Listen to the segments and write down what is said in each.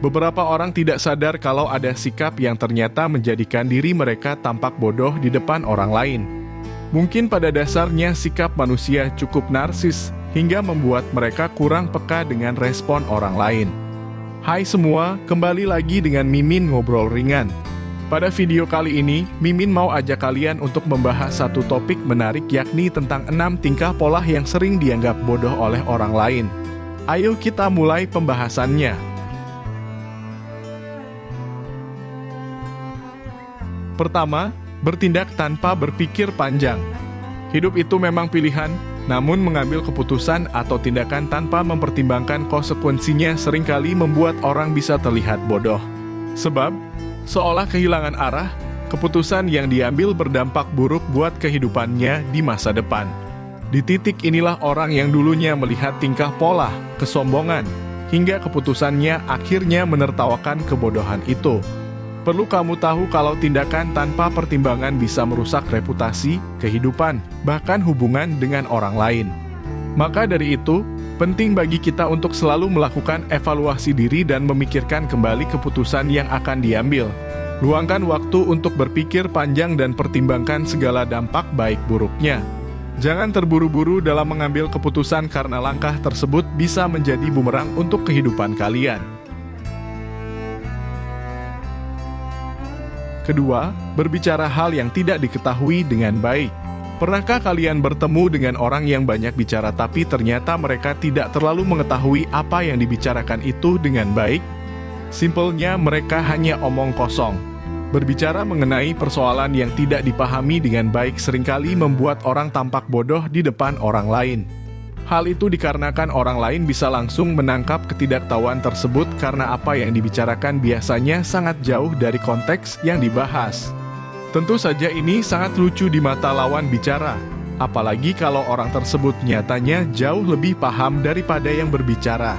Beberapa orang tidak sadar kalau ada sikap yang ternyata menjadikan diri mereka tampak bodoh di depan orang lain. Mungkin pada dasarnya sikap manusia cukup narsis, hingga membuat mereka kurang peka dengan respon orang lain. Hai semua, kembali lagi dengan Mimin Ngobrol Ringan. Pada video kali ini, Mimin mau ajak kalian untuk membahas satu topik menarik, yakni tentang 6 tingkah pola yang sering dianggap bodoh oleh orang lain. Ayo kita mulai pembahasannya. Pertama, bertindak tanpa berpikir panjang. Hidup itu memang pilihan, namun mengambil keputusan atau tindakan tanpa mempertimbangkan konsekuensinya seringkali membuat orang bisa terlihat bodoh. Sebab, seolah kehilangan arah, keputusan yang diambil berdampak buruk buat kehidupannya di masa depan. Di titik inilah orang yang dulunya melihat tingkah pola, kesombongan, hingga keputusannya akhirnya menertawakan kebodohan itu. Perlu kamu tahu kalau tindakan tanpa pertimbangan bisa merusak reputasi, kehidupan, bahkan hubungan dengan orang lain. Maka dari itu, penting bagi kita untuk selalu melakukan evaluasi diri dan memikirkan kembali keputusan yang akan diambil. Luangkan waktu untuk berpikir panjang dan pertimbangkan segala dampak baik buruknya. Jangan terburu-buru dalam mengambil keputusan karena langkah tersebut bisa menjadi bumerang untuk kehidupan kalian. Kedua, berbicara hal yang tidak diketahui dengan baik. Pernahkah kalian bertemu dengan orang yang banyak bicara tapi ternyata mereka tidak terlalu mengetahui apa yang dibicarakan itu dengan baik? Simpelnya mereka hanya omong kosong. Berbicara mengenai persoalan yang tidak dipahami dengan baik seringkali membuat orang tampak bodoh di depan orang lain. Hal itu dikarenakan orang lain bisa langsung menangkap ketidaktahuan tersebut karena apa yang dibicarakan biasanya sangat jauh dari konteks yang dibahas. Tentu saja ini sangat lucu di mata lawan bicara, apalagi kalau orang tersebut nyatanya jauh lebih paham daripada yang berbicara.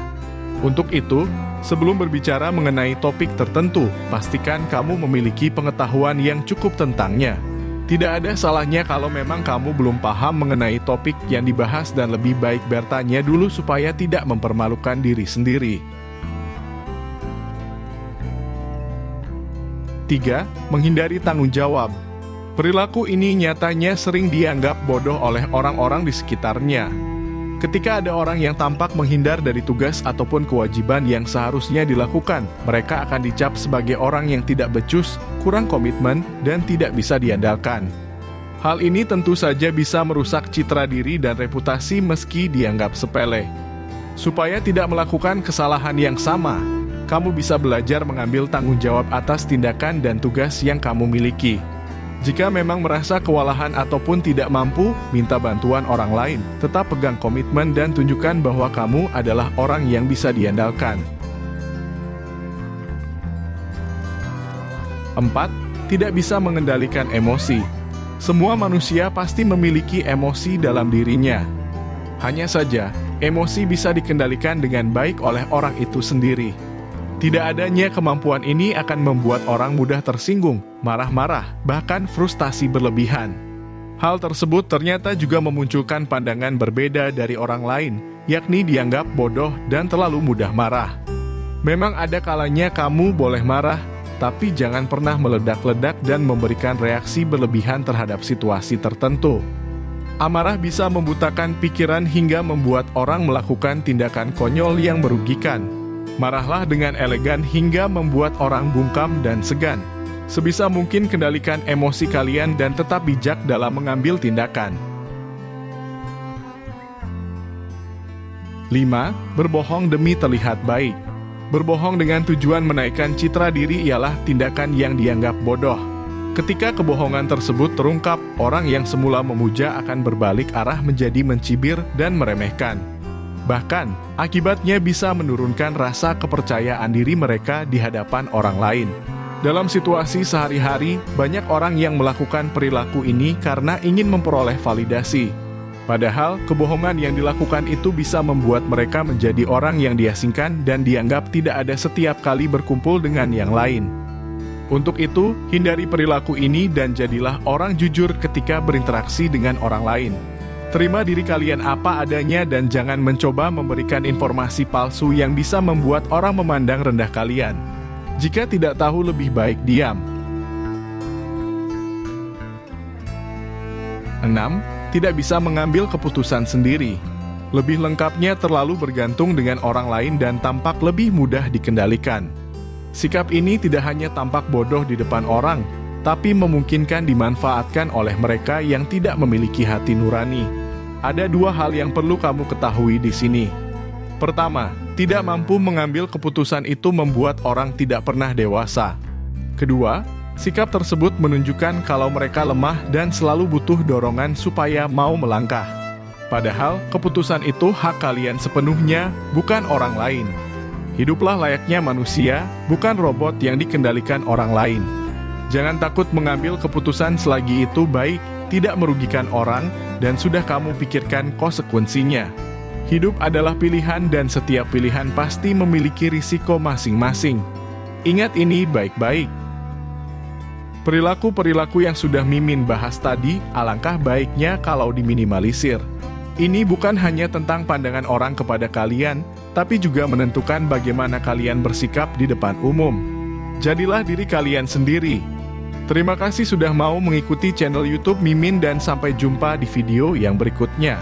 Untuk itu, sebelum berbicara mengenai topik tertentu, pastikan kamu memiliki pengetahuan yang cukup tentangnya. Tidak ada salahnya kalau memang kamu belum paham mengenai topik yang dibahas dan lebih baik bertanya dulu supaya tidak mempermalukan diri sendiri. 3. Menghindari tanggung jawab. Perilaku ini nyatanya sering dianggap bodoh oleh orang-orang di sekitarnya. Ketika ada orang yang tampak menghindar dari tugas ataupun kewajiban yang seharusnya dilakukan, mereka akan dicap sebagai orang yang tidak becus, kurang komitmen, dan tidak bisa diandalkan. Hal ini tentu saja bisa merusak citra diri dan reputasi meski dianggap sepele. Supaya tidak melakukan kesalahan yang sama, kamu bisa belajar mengambil tanggung jawab atas tindakan dan tugas yang kamu miliki. Jika memang merasa kewalahan ataupun tidak mampu, minta bantuan orang lain. Tetap pegang komitmen dan tunjukkan bahwa kamu adalah orang yang bisa diandalkan. 4. Tidak bisa mengendalikan emosi. Semua manusia pasti memiliki emosi dalam dirinya. Hanya saja, emosi bisa dikendalikan dengan baik oleh orang itu sendiri. Tidak adanya kemampuan ini akan membuat orang mudah tersinggung, marah-marah, bahkan frustasi berlebihan. Hal tersebut ternyata juga memunculkan pandangan berbeda dari orang lain, yakni dianggap bodoh dan terlalu mudah marah. Memang ada kalanya kamu boleh marah, tapi jangan pernah meledak-ledak dan memberikan reaksi berlebihan terhadap situasi tertentu. Amarah bisa membutakan pikiran hingga membuat orang melakukan tindakan konyol yang merugikan. Marahlah dengan elegan hingga membuat orang bungkam dan segan. Sebisa mungkin kendalikan emosi kalian dan tetap bijak dalam mengambil tindakan. 5. Berbohong demi terlihat baik. Berbohong dengan tujuan menaikkan citra diri ialah tindakan yang dianggap bodoh. Ketika kebohongan tersebut terungkap, orang yang semula memuja akan berbalik arah menjadi mencibir dan meremehkan. Bahkan, akibatnya bisa menurunkan rasa kepercayaan diri mereka di hadapan orang lain. Dalam situasi sehari-hari, banyak orang yang melakukan perilaku ini karena ingin memperoleh validasi. Padahal, kebohongan yang dilakukan itu bisa membuat mereka menjadi orang yang diasingkan dan dianggap tidak ada setiap kali berkumpul dengan yang lain. Untuk itu, hindari perilaku ini dan jadilah orang jujur ketika berinteraksi dengan orang lain. Terima diri kalian apa adanya dan jangan mencoba memberikan informasi palsu yang bisa membuat orang memandang rendah kalian. Jika tidak tahu, lebih baik diam. 6. Tidak bisa mengambil keputusan sendiri. Lebih lengkapnya terlalu bergantung dengan orang lain dan tampak lebih mudah dikendalikan. Sikap ini tidak hanya tampak bodoh di depan orang, tapi memungkinkan dimanfaatkan oleh mereka yang tidak memiliki hati nurani. Ada dua hal yang perlu kamu ketahui di sini. Pertama, tidak mampu mengambil keputusan itu membuat orang tidak pernah dewasa. Kedua, sikap tersebut menunjukkan kalau mereka lemah dan selalu butuh dorongan supaya mau melangkah. Padahal, keputusan itu hak kalian sepenuhnya, bukan orang lain. Hiduplah layaknya manusia, bukan robot yang dikendalikan orang lain. Jangan takut mengambil keputusan selagi itu baik, tidak merugikan orang, dan sudah kamu pikirkan konsekuensinya. Hidup adalah pilihan dan setiap pilihan pasti memiliki risiko masing-masing. Ingat ini baik-baik. Perilaku-perilaku yang sudah Mimin bahas tadi, alangkah baiknya kalau diminimalisir. Ini bukan hanya tentang pandangan orang kepada kalian, tapi juga menentukan bagaimana kalian bersikap di depan umum. Jadilah diri kalian sendiri. Terima kasih sudah mau mengikuti channel YouTube Mimin dan sampai jumpa di video yang berikutnya.